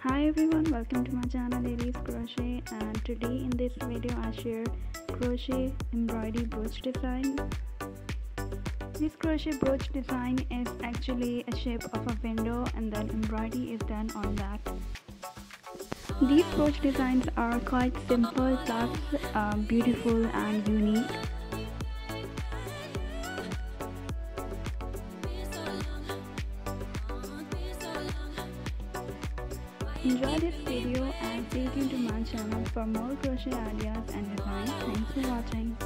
Hi everyone, welcome to my channel Aries Crochet, and today in this video I share crochet embroidery brooch design. This crochet brooch design is actually a shape of a window and then embroidery is done on that. These brooch designs are quite simple plus beautiful and unique. Enjoy this video and stay tuned to my channel for more crochet ideas and designs. Thanks for watching.